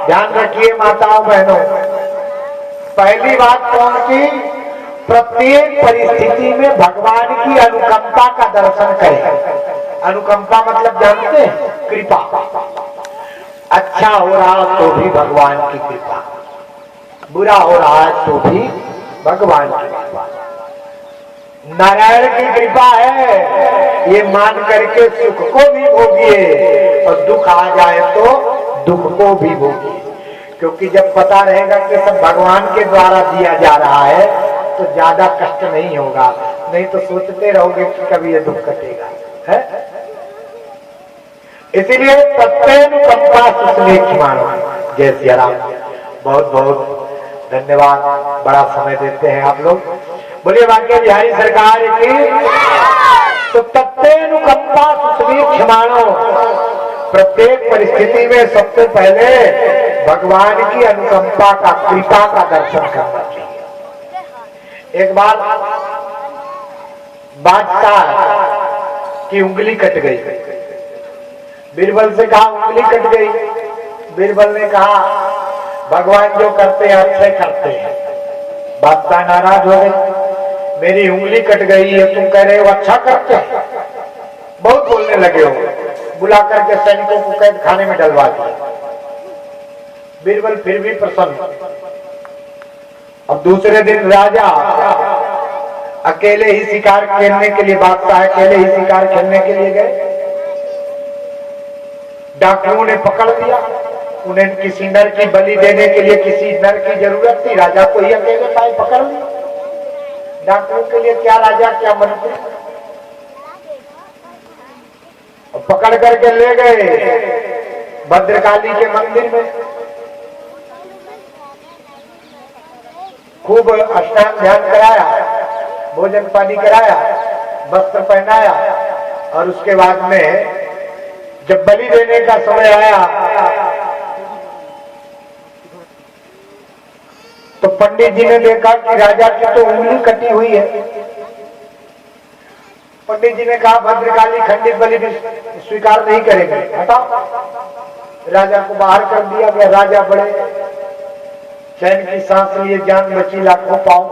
ध्यान रखिए माताओं बहनों, पहली बात कौन सी? प्रत्येक परिस्थिति में भगवान की अनुकंपा का दर्शन करें। अनुकंपा मतलब जानते हैं? कृपा। अच्छा हो रहा तो भी भगवान की कृपा, बुरा हो रहा है तो भी भगवान की कृपा। नारायण की कृपा है ये मान करके सुख को भी भोगिए और दुख आ जाए तो दुख को भी भोगिए, क्योंकि जब पता रहेगा कि सब भगवान के द्वारा दिया जा रहा है तो ज्यादा कष्ट नहीं होगा। नहीं तो सोचते रहोगे कि कभी ये दुख कटेगा है। इसीलिए तत्तेनुकंपा सुस्नेह मानो। जय सिया राम। बहुत बहुत धन्यवाद, बड़ा समय देते हैं आप लोग। बोलिए बांके बिहारी सरकार की। तो तत्तेनुकंपा सुस्नेह मानो, प्रत्येक परिस्थिति में सबसे पहले भगवान की अनुकंपा का, कृपा का दर्शन करना चाहिए। एक बार बादशाह की उंगली कट गई। बीरबल से कहा उंगली कट गई। बीरबल ने कहा भगवान जो करते हैं अच्छे करते हैं। बादशाह नाराज हो गए, मेरी उंगली कट गई है, तुम कह रहे हो अच्छा करते हैं। बहुत बोलने लगे हो। बुला करके सैनिकों को कैद खाने में डलवा दिया। बीरबल फिर भी प्रसन्न। अब दूसरे दिन राजा अकेले ही शिकार खेलने के लिए, बादशाह अकेले ही शिकार खेलने के लिए गए। डाकुओं ने पकड़ लिया। उन्हें किसी नर की बलि देने के लिए किसी नर की जरूरत थी, राजा को ही अकेले पाए पकड़ लिया। डाकुओं के लिए क्या राजा क्या मंत्री। पकड़ करके ले गए भद्रकाली के मंदिर में। खूब स्नान ध्यान कराया, भोजन पानी कराया, वस्त्र पहनाया और उसके बाद में जब बलि देने का समय आया तो पंडित जी ने देखा कि राजा की तो उंगली कटी हुई है। पंडित जी ने कहा भद्रकाली खंडित बलि स्वीकार नहीं करेंगे, हटाओ। राजा को बाहर कर दिया गया। राजा बड़े चैन की सांस लिए, जान बची लाखों पाओ।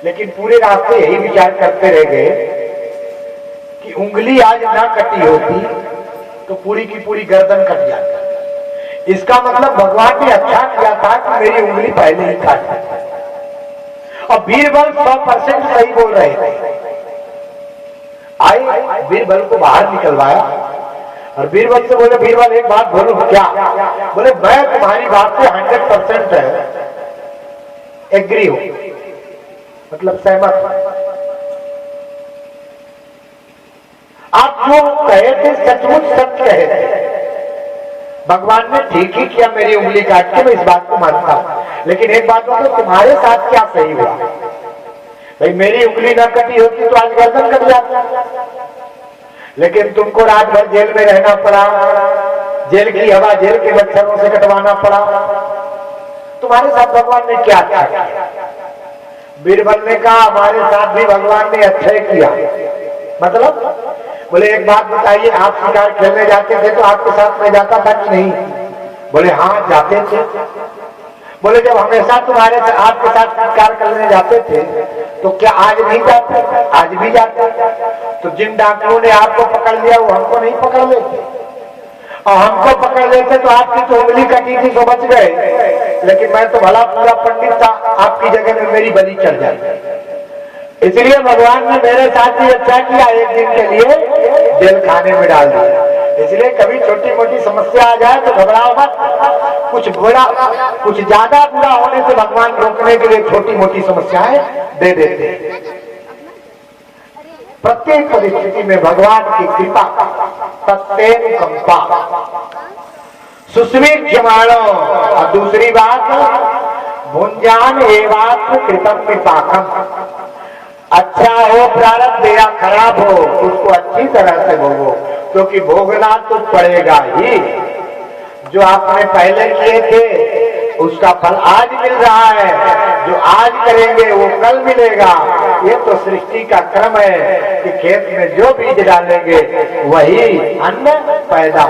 लेकिन पूरे रास्ते यही विचार करते रह गए कि उंगली आज ना कटी होती तो पूरी की पूरी गर्दन कट जाती। इसका मतलब भगवान ने अच्छा किया था कि मेरी उंगली पहले ही काट दी। और बीरबल 100% सही बोल रहे थे। आए बीरबल को बाहर निकलवाया और बीरबल से बोले बीरबल एक बात बोलो। क्या? बोले मैं तुम्हारी बात से 100% एग्री हूं, मतलब सहमत। आप जो कहे थे सचमुच सच कहे थे। भगवान ने ठीक ही किया मेरी उंगली काट के, मैं इस बात को मानता हूं। लेकिन एक बात बोलो, तुम्हारे साथ क्या सही हुआ? भाई मेरी उंगली ना कटी होती तो आज गर्दन कट जाती। लेकिन तुमको रात भर जेल में रहना पड़ा, जेल की हवा जेल के मच्छरों से कटवाना पड़ा। तुम्हारे साथ भगवान ने क्या अच्छा किया? बीरबल ने कहा हमारे साथ भी भगवान ने अच्छा किया। मतलब बोले एक बात बताइए, आप शिकार खेलने जाते थे तो आपके साथ में जाता था कि नहीं? बोले हाँ जाते थे। बोले जब हमेशा तुम्हारे से आपके साथ शिकार करने जाते थे तो क्या आज नहीं जाते? आज भी जाते। तो जिन डाकुओं ने आपको पकड़ लिया वो हमको नहीं पकड़ लेते, और हमको पकड़ लेते तो आपकी तो उंगली कटी थी तो बच गए। लेकिन मैं तो भला पूरा पंडित था, आपकी जगह में मेरी बलि चढ़ जाती। इसलिए भगवान ने मेरे साथ ही अच्छा किया, एक दिन के लिए जेल खाने में डाल दिया। इसलिए कभी छोटी मोटी समस्या आ जाए तो घबराओ मत। कुछ बुरा, कुछ ज्यादा बुरा होने से भगवान रोकने के लिए छोटी मोटी समस्याएं दे देते हैं। प्रत्येक परिस्थिति में भगवान की कृपा, तत्तेनुकंपा सुस्वीक्ष्यमाणो। और दूसरी बात भुंजान एवात्र कृतम विपाकम। अच्छा हो प्रारब्ध या खराब हो उसको अच्छी तरह से भोगो, क्योंकि भोगना तो पड़ेगा ही। जो आपने पहले किए थे उसका फल आज मिल रहा है, जो आज करेंगे वो कल मिलेगा। ये तो सृष्टि का क्रम है कि खेत में जो बीज डालेंगे वही अन्न पैदा